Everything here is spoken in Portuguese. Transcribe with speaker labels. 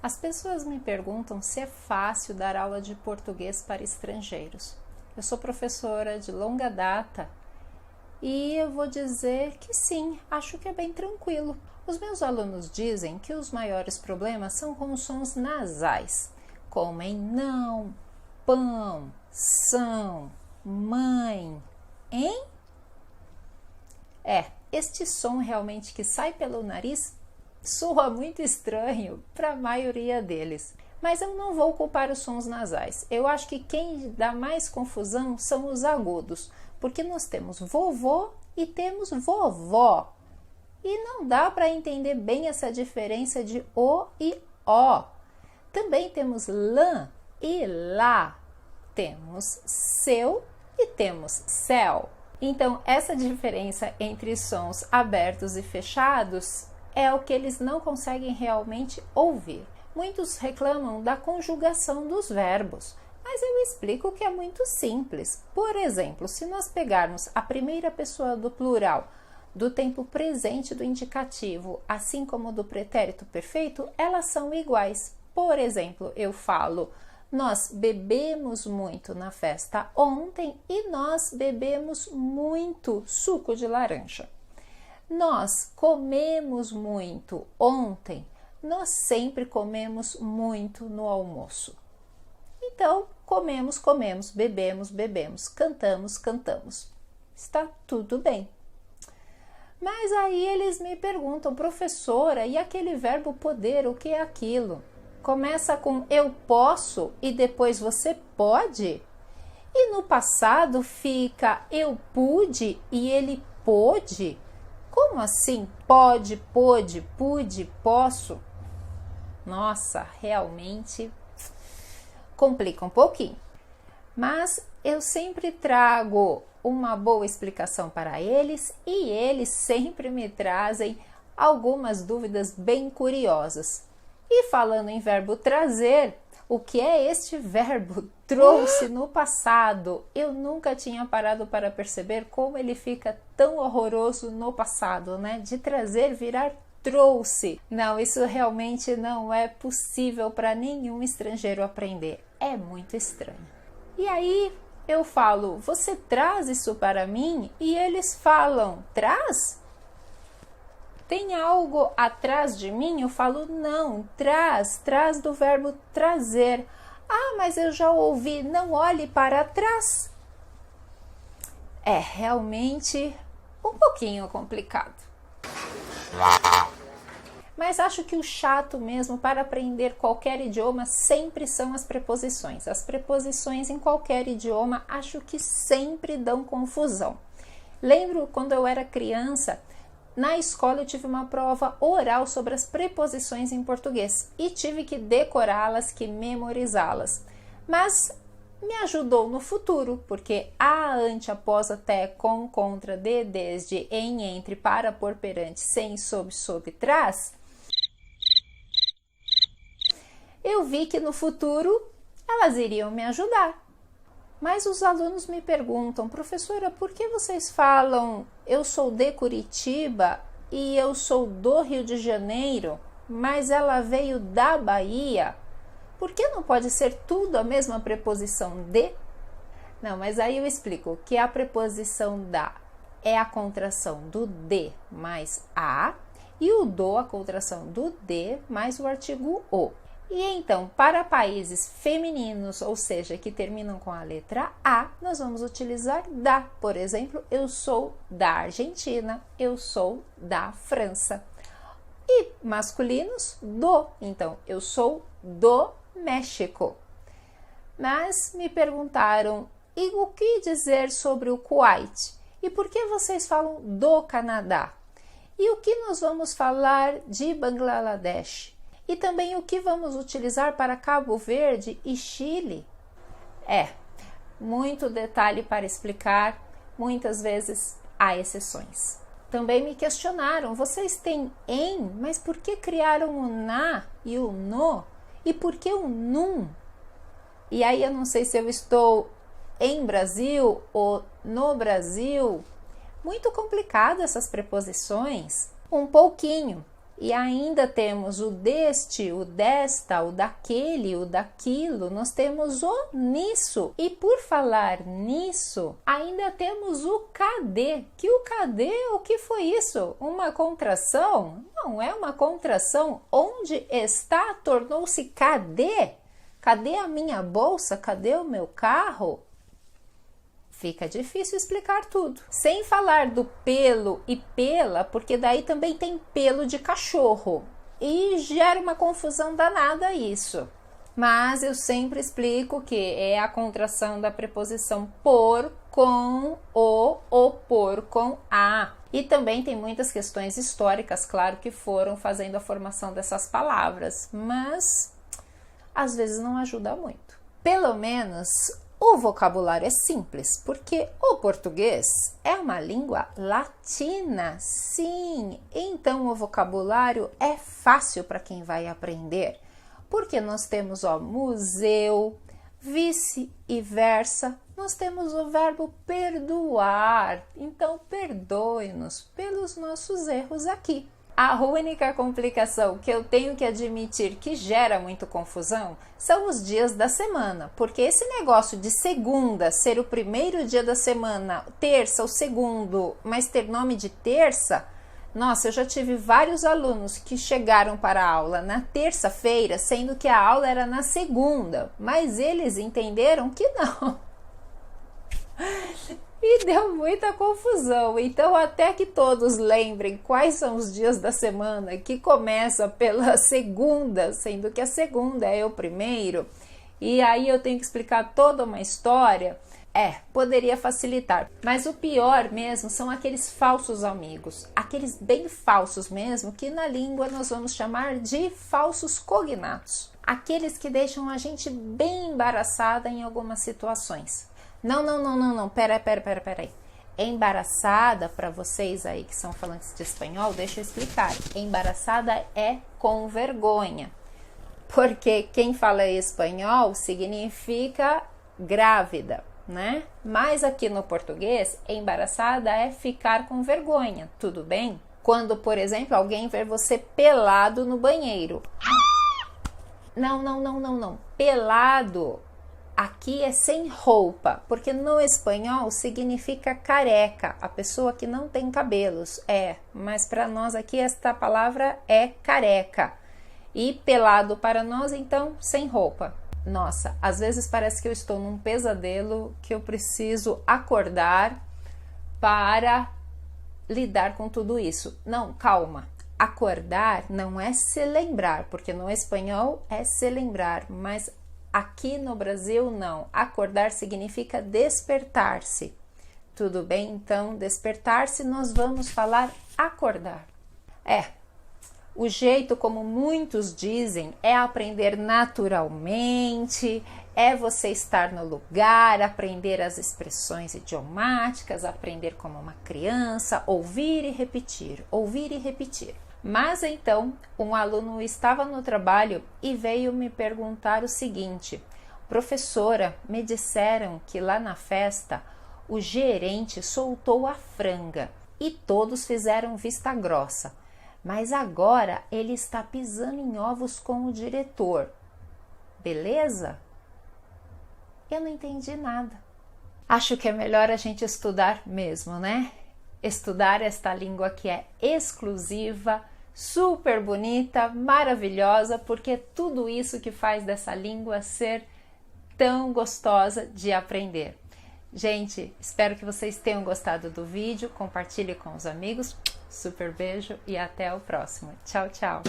Speaker 1: As pessoas me perguntam se é fácil dar aula de português para estrangeiros. Eu sou professora de longa data e eu vou dizer que sim, acho que é bem tranquilo. Os meus alunos dizem que os maiores problemas são com os sons nasais, como em não, pão, são, mãe, hein? Este som realmente que sai pelo nariz soa muito estranho para a maioria deles. Mas eu não vou culpar os sons nasais. Eu acho que quem dá mais confusão são os agudos, porque nós temos vovô e temos vovó. E não dá para entender bem essa diferença de o e ó. Também temos lã e lá. Temos seu e temos céu. Então, essa diferença entre sons abertos e fechados é o que eles não conseguem realmente ouvir. Muitos reclamam da conjugação dos verbos, mas eu explico que é muito simples. Por exemplo, se nós pegarmos a primeira pessoa do plural do tempo presente do indicativo, assim como do pretérito perfeito, elas são iguais. Por exemplo, eu falo: nós bebemos muito na festa ontem e nós bebemos muito suco de laranja. Nós comemos muito ontem, nós sempre comemos muito no almoço. Então, comemos, bebemos, cantamos. Está tudo bem. Mas aí eles me perguntam: professora, e aquele verbo poder, o que é aquilo? Começa com eu posso e depois você pode? E no passado fica eu pude e ele pôde? Como assim? Pode, pôde, pude, posso? Nossa, realmente complica um pouquinho. Mas eu sempre trago uma boa explicação para eles e eles sempre me trazem algumas dúvidas bem curiosas. E falando em verbo trazer, o que é este verbo trouxe no passado? Eu nunca tinha parado para perceber como ele fica tão horroroso no passado, né? De trazer virar trouxe. Não, isso realmente não é possível para nenhum estrangeiro aprender. É muito estranho. E aí eu falo: você traz isso para mim? E eles falam: traz? Tem algo atrás de mim? Eu falo: não, traz do verbo trazer. Ah, mas eu já ouvi, não olhe para trás. É realmente um pouquinho complicado. Mas acho que o chato mesmo para aprender qualquer idioma sempre são as preposições. As preposições em qualquer idioma acho que sempre dão confusão. Lembro quando eu era criança, na escola eu tive uma prova oral sobre as preposições em português e tive que decorá-las, que memorizá-las. Mas me ajudou no futuro, porque a, ante, após, até, com, contra, de, desde, em, entre, para, por, perante, sem, sob, trás. Eu vi que no futuro elas iriam me ajudar. Mas os alunos me perguntam: professora, por que vocês falam eu sou de Curitiba e eu sou do Rio de Janeiro, mas ela veio da Bahia? Por que não pode ser tudo a mesma preposição de? Não, mas aí eu explico que a preposição da é a contração do de mais a e o do a contração do de mais o artigo o. E então, para países femininos, ou seja, que terminam com a letra A, nós vamos utilizar da. Por exemplo, eu sou da Argentina, eu sou da França. E masculinos, do. Então, eu sou do México. Mas me perguntaram: e o que dizer sobre o Kuwait? E por que vocês falam do Canadá? E o que nós vamos falar de Bangladesh? E também o que vamos utilizar para Cabo Verde e Chile? Muito detalhe para explicar, muitas vezes há exceções. Também me questionaram: vocês têm em, mas por que criaram o na e o no? E por que o num? E aí eu não sei se eu estou em Brasil ou no Brasil. Muito complicado essas preposições. Um pouquinho. E ainda temos o deste, o desta, o daquele, o daquilo, nós temos o nisso. E por falar nisso, ainda temos o cadê. Que o cadê, o que foi isso? Uma contração? Não é uma contração. Onde está tornou-se cadê? Cadê a minha bolsa? Cadê o meu carro? Fica difícil explicar tudo. Sem falar do pelo e pela, porque daí também tem pelo de cachorro. E gera uma confusão danada isso. Mas eu sempre explico que é a contração da preposição por com o ou por com a. E também tem muitas questões históricas, claro, que foram fazendo a formação dessas palavras. Mas às vezes não ajuda muito. Pelo menos o vocabulário é simples, porque o português é uma língua latina, sim. Então o vocabulário é fácil para quem vai aprender, porque nós temos museu, vice e versa, nós temos o verbo perdoar. Então perdoe-nos pelos nossos erros aqui. A única complicação que eu tenho que admitir que gera muito confusão são os dias da semana, porque esse negócio de segunda ser o primeiro dia da semana, terça o segundo, mas ter nome de terça, nossa, eu já tive vários alunos que chegaram para a aula na terça-feira, sendo que a aula era na segunda, mas eles entenderam que não. E deu muita confusão. Então, até que todos lembrem quais são os dias da semana que começa pela segunda, sendo que a segunda é o primeiro, e aí eu tenho que explicar toda uma história, poderia facilitar. Mas o pior mesmo são aqueles falsos amigos, aqueles bem falsos mesmo, que na língua nós vamos chamar de falsos cognatos. Aqueles que deixam a gente bem embaraçada em algumas situações. Não, pera aí. Embaraçada, para vocês aí que são falantes de espanhol, deixa eu explicar. Embaraçada é com vergonha, porque quem fala espanhol significa grávida, né? Mas aqui no português, embaraçada é ficar com vergonha, tudo bem? Quando, por exemplo, alguém ver você pelado no banheiro. Não. Pelado aqui é sem roupa, porque no espanhol significa careca, a pessoa que não tem cabelos, mas para nós aqui esta palavra é careca. E pelado para nós, então, sem roupa. Nossa, às vezes parece que eu estou num pesadelo, que eu preciso acordar para lidar com tudo isso. Não, calma. Acordar não é se lembrar, porque no espanhol é se lembrar, mas aqui no Brasil não. Acordar significa despertar-se. Tudo bem? Então, despertar-se nós vamos falar acordar. O jeito como muitos dizem é aprender naturalmente, é você estar no lugar, aprender as expressões idiomáticas, aprender como uma criança, ouvir e repetir, ouvir e repetir. Mas então, um aluno estava no trabalho e veio me perguntar o seguinte: professora, me disseram que lá na festa o gerente soltou a franga e todos fizeram vista grossa, mas agora ele está pisando em ovos com o diretor. Beleza? Eu não entendi nada. Acho que é melhor a gente estudar mesmo, né? Estudar esta língua que é exclusiva, super bonita, maravilhosa, porque é tudo isso que faz dessa língua ser tão gostosa de aprender. Gente, espero que vocês tenham gostado do vídeo, compartilhe com os amigos, super beijo e até o próximo. Tchau, tchau!